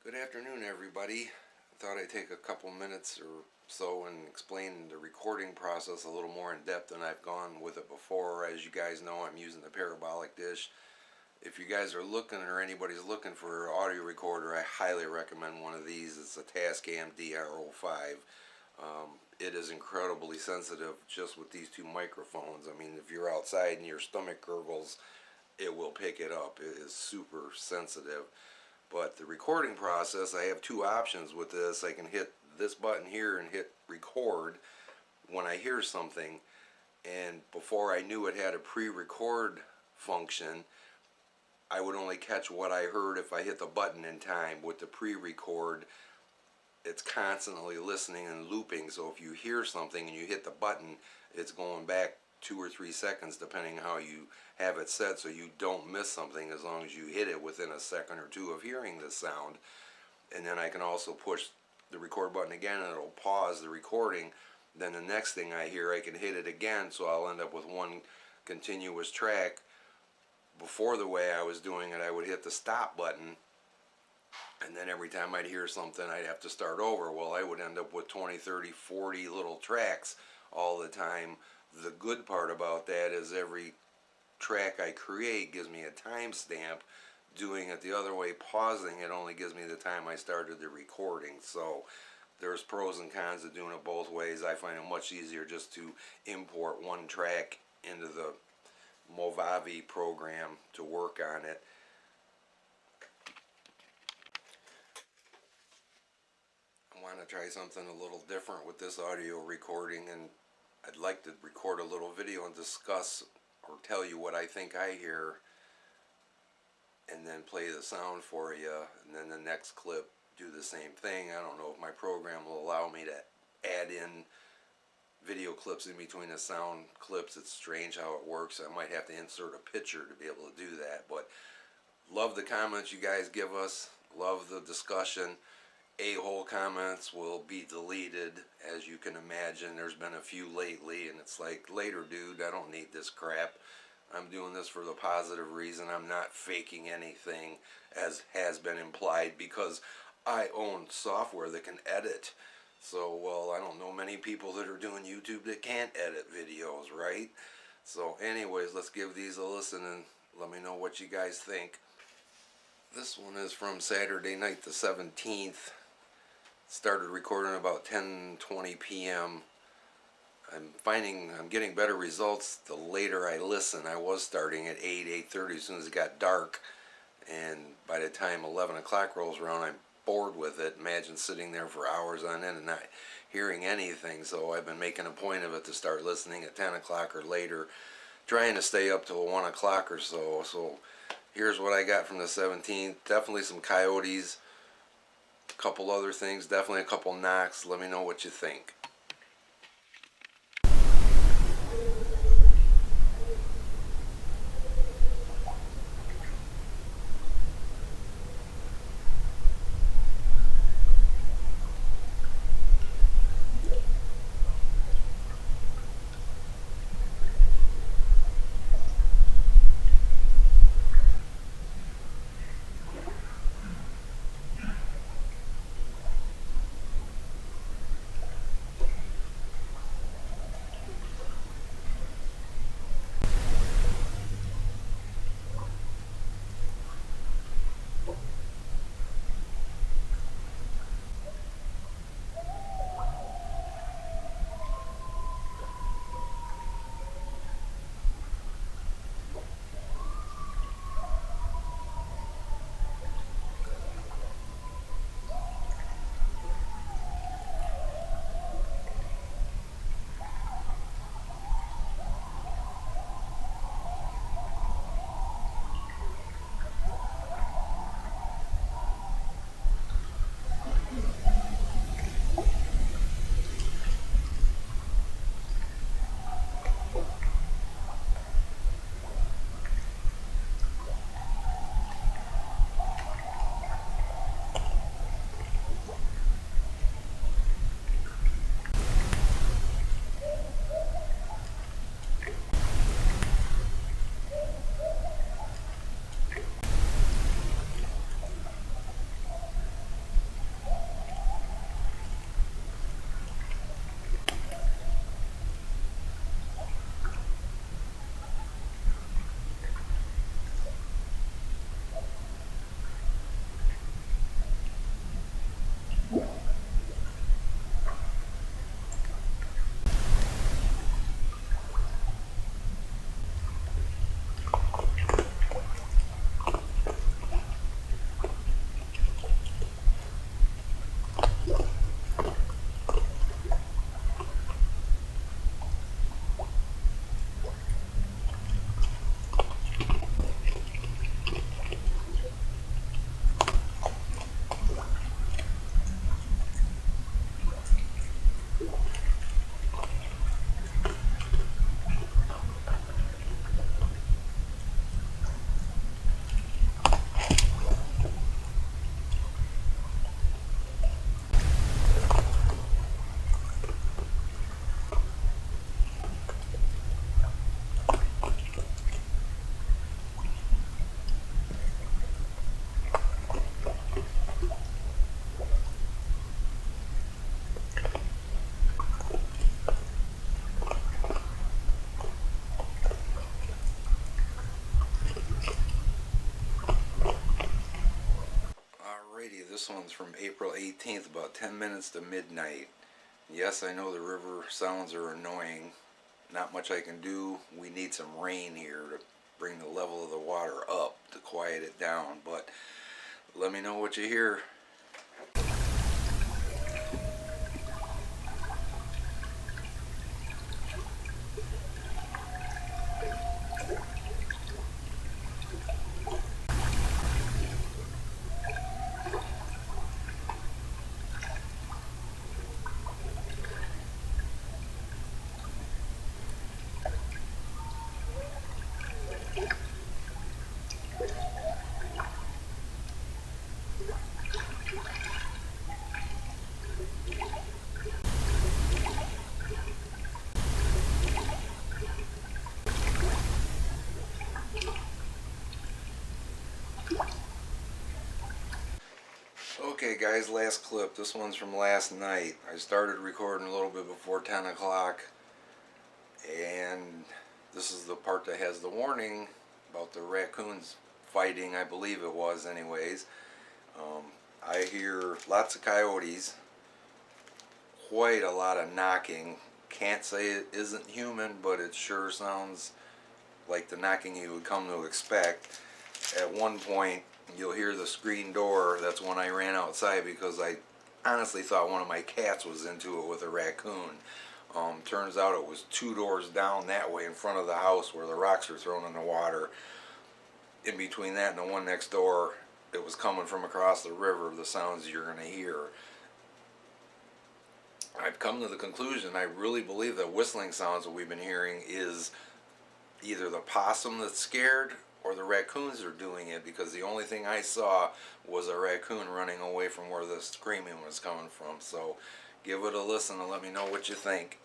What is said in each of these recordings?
Good afternoon, everybody. I thought I'd take a couple minutes or so and explain the recording process a little more in depth than I've gone with it before. As you guys know, I'm using the parabolic dish. If you guys are looking or anybody's looking for an audio recorder, I highly recommend one of these. It's a Tascam DR05. It is incredibly sensitive just with these two microphones. I mean, if you're outside and your stomach gurgles, it will pick it up. It is super sensitive. But the recording process, I have two options with this. I can hit this button here and hit record when I hear something. And before I knew it had a pre-record function, I would only catch what I heard if I hit the button in time. With the pre-record, it's constantly listening and looping. So if you hear something and you hit the button, it's going back 2 or 3 seconds depending how you have it set, so you don't miss something as long as you hit it within a second or two of hearing the sound. And then I can also push the record button again and it'll pause the recording. Then the next thing I hear, I can hit it again, so I'll end up with one continuous track. Before, the way I was doing it, I would hit the stop button, and then every time I'd hear something I'd have to start over. Well, I would end up with 20, 30, 40 little tracks all the time. The good part about that is every track I create gives me a timestamp. Doing it the other way, pausing it, only gives me the time I started the recording. So there's pros and cons to doing it both ways. I find it much easier just to import one track into the Movavi program to work on it. I want to try something a little different with this audio recording, and I'd like to record a little video and discuss or tell you what I think I hear, and then play the sound for you, and then the next clip do the same thing. I don't know if my program will allow me to add in video clips in between the sound clips. It's strange how it works. I might have to insert a picture to be able to do that. But love the comments you guys give us. Love the discussion. A-hole comments will be deleted, as you can imagine. There's been a few lately, and it's like, later, dude, I don't need this crap. I'm doing this for the positive reason. I'm not faking anything, as has been implied, because I own software that can edit. So, well, I don't know many people that are doing YouTube that can't edit videos, right? So anyways, let's give these a listen and let me know what you guys think. This one is from Saturday night the 17th. Started recording about 10:20 p.m. I'm getting better results the later I listen. I was starting at 8:30 as soon as it got dark, and by the time 11 o'clock rolls around, I'm bored with it. Imagine sitting there for hours on end and not hearing anything. So I've been making a point of it to start listening at 10 o'clock or later, trying to stay up till 1 o'clock or so. So here's what I got from the 17th. Definitely some coyotes, a couple other things, definitely a couple knocks. Let me know what you think. This one's from April 18th, about 10 minutes to midnight. Yes, I know the river sounds are annoying. Not much I can do. We need some rain here to bring the level of the water up to quiet it down. But let me know what you hear. Okay guys, last clip. This one's from last night. I started recording a little bit before 10 o'clock, and this is the part that has the warning about the raccoons fighting, I believe it was anyways. I hear lots of coyotes, quite a lot of knocking. Can't say it isn't human, but it sure sounds like the knocking you would come to expect. At one point you'll hear the screen door. That's when I ran outside because I honestly thought one of my cats was into it with a raccoon. Turns out it was 2 doors down that way in front of the house where the rocks are thrown in the water. In between that and the one next door, it was coming from across the river, the sounds you're going to hear. I've come to the conclusion, I really believe that whistling sounds that we've been hearing is either the possum that's scared or the raccoons are doing it, because the only thing I saw was a raccoon running away from where the screaming was coming from. So give it a listen and let me know what you think.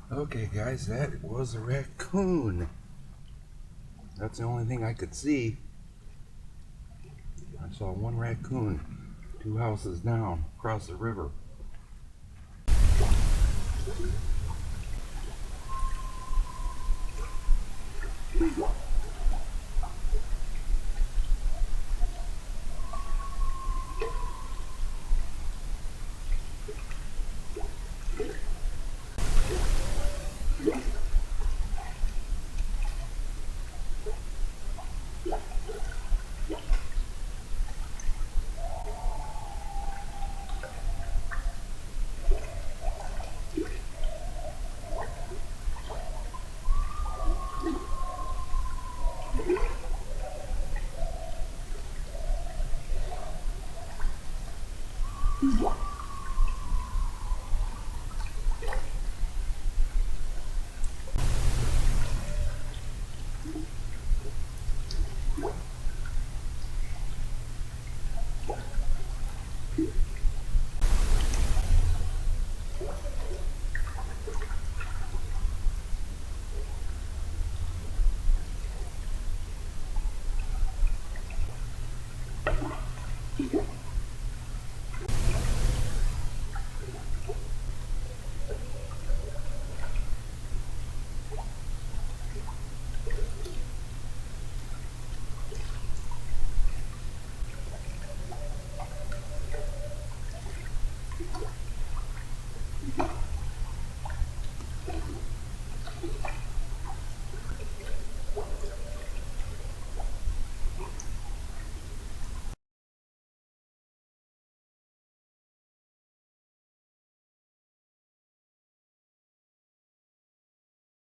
Okay, guys, that was a raccoon. That's the only thing I could see. I saw one raccoon 2 houses down across the river.